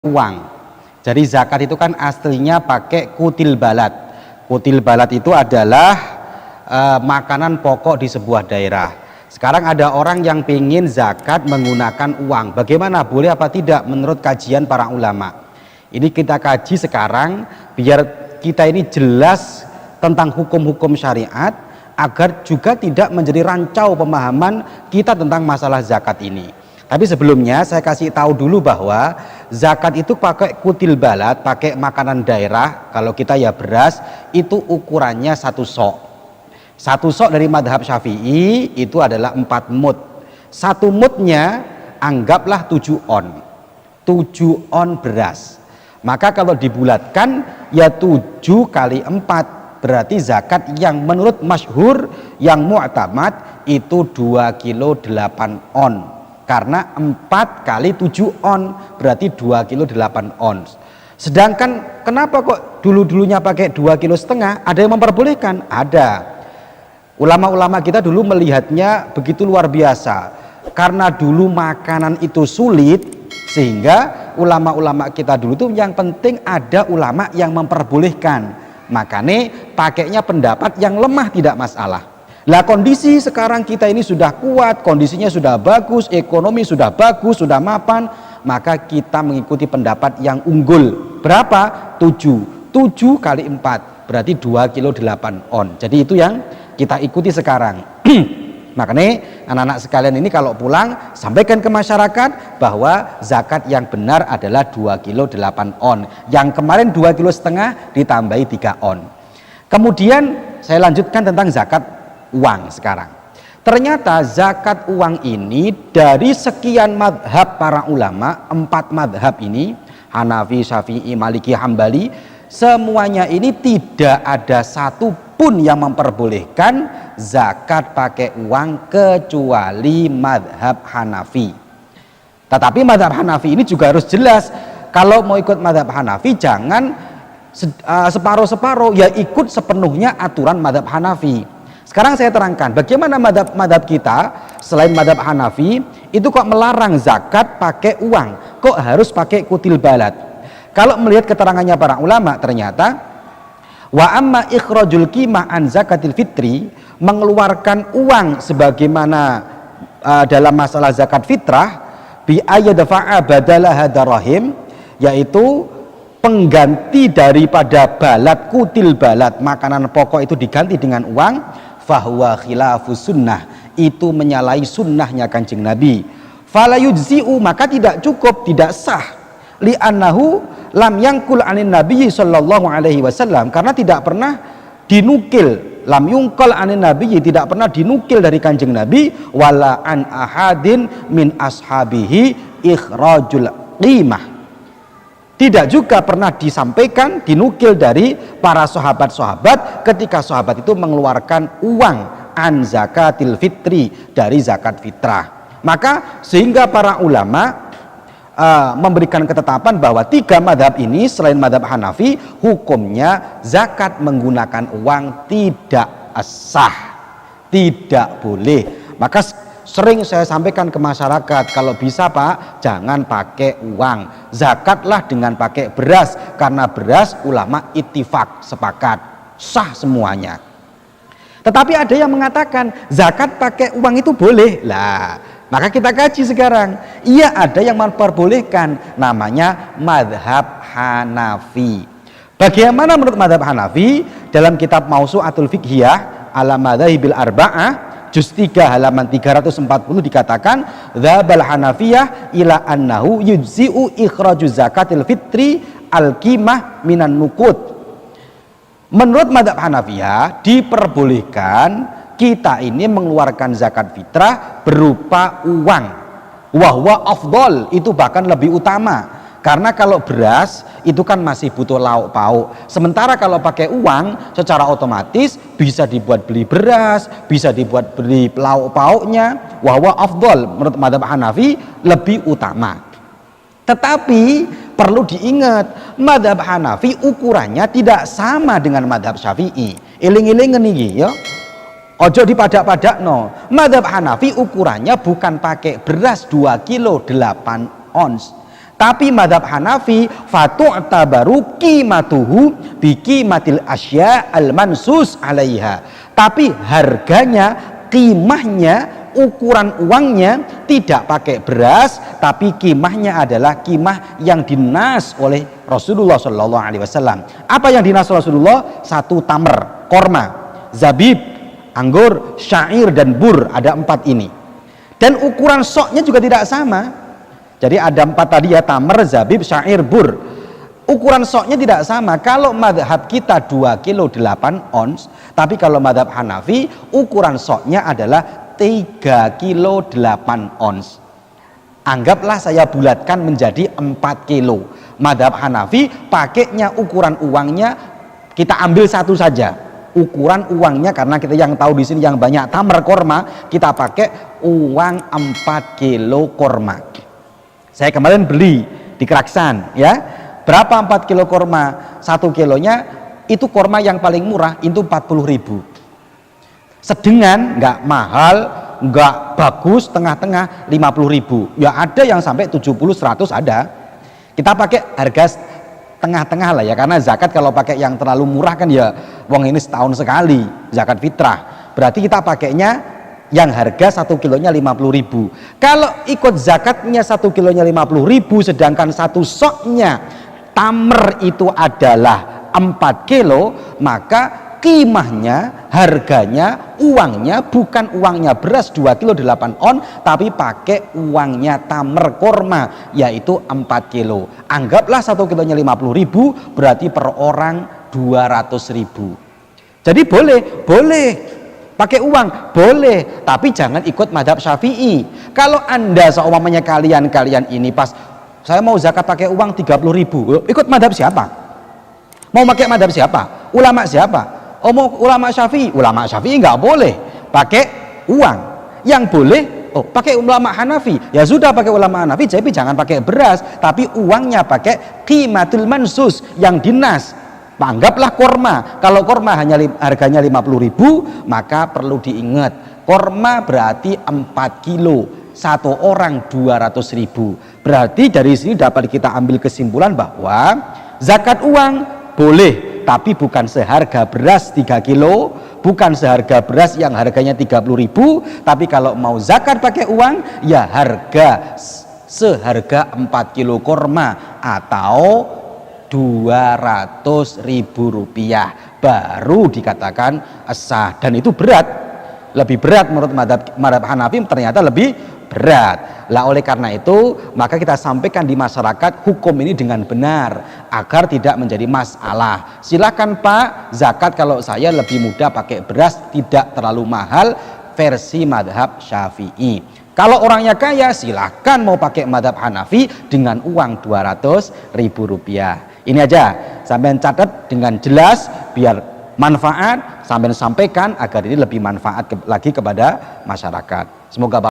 uang. Jadi zakat itu kan aslinya pakai kutil balat. Kutil balat itu adalah makanan pokok di sebuah daerah. Sekarang ada orang yang ingin zakat menggunakan uang. Bagaimana? Boleh apa tidak menurut kajian para ulama? Ini kita kaji sekarang biar kita ini jelas tentang hukum-hukum syariat, agar juga tidak menjadi rancau pemahaman kita tentang masalah zakat ini. Tapi sebelumnya saya kasih tahu dulu bahwa zakat itu pakai kutil balat, pakai makanan daerah. Kalau kita ya beras, itu ukurannya 1 sok. 1 sok dari madhab Syafi'i itu adalah 4 mud. 1 mudnya anggaplah 7 on. 7 on beras. Maka kalau dibulatkan ya 7 kali 4. Berarti zakat yang menurut masyhur, yang mu'tamad itu 2 kilo 8 on. Karena 4 kali 7 on berarti 2 kilo 8 ons. Sedangkan kenapa kok dulu-dulunya pakai 2 kilo setengah? Ada yang memperbolehkan? Ada. Ulama-ulama kita dulu melihatnya begitu luar biasa. Karena dulu makanan itu sulit, sehingga ulama-ulama kita dulu tuh yang penting ada ulama yang memperbolehkan. Makanya pakainya pendapat yang lemah tidak masalah. Lah kondisi sekarang kita ini sudah kuat, kondisinya sudah bagus, ekonomi sudah bagus, sudah mapan, maka kita mengikuti pendapat yang unggul. Berapa? 7 kali 4 berarti 2 kilo 8 on. Jadi itu yang kita ikuti sekarang. Makanya anak-anak sekalian ini kalau pulang sampaikan ke masyarakat bahwa zakat yang benar adalah 2 kilo 8 on. Yang kemarin 2 kilo setengah ditambahi 3 on. Kemudian saya lanjutkan tentang zakat uang sekarang. Ternyata zakat uang ini dari sekian madhab para ulama, 4 madhab ini, Hanafi, Syafi'i, Maliki, Hambali, semuanya ini tidak ada satu pun yang memperbolehkan zakat pakai uang kecuali madhab Hanafi. Tetapi madhab Hanafi ini juga harus jelas. Kalau mau ikut madhab Hanafi jangan separuh-separuh, ya ikut sepenuhnya aturan madhab Hanafi. Sekarang saya terangkan bagaimana madhab kita selain madhab Hanafi itu kok melarang zakat pakai uang, kok harus pakai kutil balat. Kalau melihat keterangannya para ulama, ternyata wa amma ikhrajul qimah an zakatil fitri, mengeluarkan uang sebagaimana dalam masalah zakat fitrah, bi ayyadfa'a badalaha darahim, yaitu pengganti daripada balat, kutil balat, makanan pokok itu diganti dengan uang, fahuwa khilafus sunnah, itu menyalahi sunnahnya Kanjeng Nabi. Fala yujzi'u, maka tidak cukup, tidak sah, li'annahu lam yangkul anin Nabi sallallahu alaihi wasallam, karena tidak pernah dinukil, lam yungkal anin Nabi, tidak pernah dinukil dari Kanjeng Nabi, wala an ahadin min ashabihi ikhrajul qimah, tidak juga pernah disampaikan, dinukil dari para sahabat-sahabat ketika sahabat itu mengeluarkan uang an zakatil fitri, dari zakat fitrah. Maka sehingga para ulama memberikan ketetapan bahwa 3 madhab ini selain madhab Hanafi, hukumnya zakat menggunakan uang tidak sah, tidak boleh. Maka sering saya sampaikan ke masyarakat, kalau bisa Pak, jangan pakai uang, zakatlah dengan pakai beras, karena beras ulama ittifaq, sepakat, sah semuanya. Tetapi ada yang mengatakan zakat pakai uang itu boleh. Lah, maka kita kaji sekarang. Iya, ada yang memperbolehkan, namanya madhab Hanafi. Bagaimana menurut madhab Hanafi? Dalam kitab Mausu'atul Fiqhiyah ala madhahibil arba'ah, juz 3 halaman 340 dikatakan, dzabal Hanafiyah ila annahu yujzi'u ikhraju zakatil fitri al-qimah minan nuqud. Menurut madhab Hanafiyah diperbolehkan kita ini mengeluarkan zakat fitrah berupa uang. Wahwa afdol, itu bahkan lebih utama. Karena kalau beras itu kan masih butuh lauk pauk. Sementara kalau pakai uang secara otomatis bisa dibuat beli beras, bisa dibuat beli lauk pauknya. Wahwa afdol, menurut madhab Hanafi lebih utama. Tetapi perlu diingat, madhab Hanafi ukurannya tidak sama dengan madhab Syafi'i. Iling-ilingen iki ya. Ojo dipadak-padak no. Madhab Hanafi ukurannya bukan pakai beras 2 kilo 8 ons. Tapi madhab Hanafi fatu'tabaru qimatuhu biqimatil asya al mansus alaiha. Tapi harganya, qimahnya, ukuran uangnya tidak pakai beras, tapi qimahnya adalah qimah yang dinas oleh Rasulullah Shallallahu Alaihi Wasallam. Apa yang dinas Rasulullah? Satu tamer, korma, zabib, anggur, syair dan bur, ada 4 ini. Dan ukuran soknya juga tidak sama. Jadi ada 4 tadi ya, tamer, zabib, syair, bur. Ukuran soknya tidak sama. Kalau madhab kita 2 kilo 8 ons, tapi kalau madhab Hanafi ukuran soknya adalah 3 kilo 8 ons. Anggaplah saya bulatkan menjadi 4 kilo. Madhab Hanafi pakainya ukuran uangnya kita ambil satu saja. Ukuran uangnya, karena kita yang tahu di sini yang banyak tamer korma, kita pakai uang 4 kilo korma. Saya kemarin beli di Keraksan ya. Berapa 4 kilo korma? 1 kilonya itu korma yang paling murah itu 40.000. Sedengan, nggak mahal, nggak bagus, tengah-tengah 50.000. Ya ada yang sampai 70-100 ada. Kita pakai harga tengah-tengah lah ya, karena zakat kalau pakai yang terlalu murah kan ya wong ini setahun sekali zakat fitrah. Berarti kita pakainya yang harga 1 kilonya 50.000. Kalau ikut zakatnya 1 kilonya 50.000, sedangkan satu soknya tamer itu adalah 4 kilo, maka qimahnya, harganya, uangnya bukan uangnya beras 2 kilo 8 on, tapi pakai uangnya tamer korma, yaitu 4 kilo. Anggaplah 1 kilonya 50.000, berarti per orang 200.000. Jadi boleh pakai uang, boleh, tapi jangan ikut madhab Syafi'i. Kalau anda seumpamanya kalian ini pas saya mau zakat pakai uang 30.000, ikut madhab siapa? Mau pakai madhab siapa? Ulama siapa? Ulama Syafi'i nggak boleh pakai uang. Yang boleh pakai ulama Hanafi. Ya sudah, pakai ulama Hanafi, tapi jangan pakai beras, tapi uangnya pakai qimatul mansus yang dinas. Anggaplah korma. Kalau korma hanya harganya 50.000, maka perlu diingat korma berarti 4 kilo, satu orang 200.000. Berarti dari sini dapat kita ambil kesimpulan bahwa zakat uang boleh, tapi bukan seharga beras 3 kilo, bukan seharga beras yang harganya 30.000, tapi kalau mau zakat pakai uang ya harga seharga 4 kilo korma atau 200.000 rupiah baru dikatakan sah. Dan itu berat, lebih berat menurut madhab Hanafi, ternyata lebih berat. Lah oleh karena itu maka kita sampaikan di masyarakat hukum ini dengan benar agar tidak menjadi masalah. Silakan Pak, zakat kalau saya lebih mudah pakai beras, tidak terlalu mahal, versi madhab Syafi'i. Kalau orangnya kaya silakan mau pakai madhab Hanafi dengan uang 200.000 rupiah. Ini aja sampai catat dengan jelas biar manfaat, sampai sampaikan agar ini lebih manfaat lagi kepada masyarakat. Semoga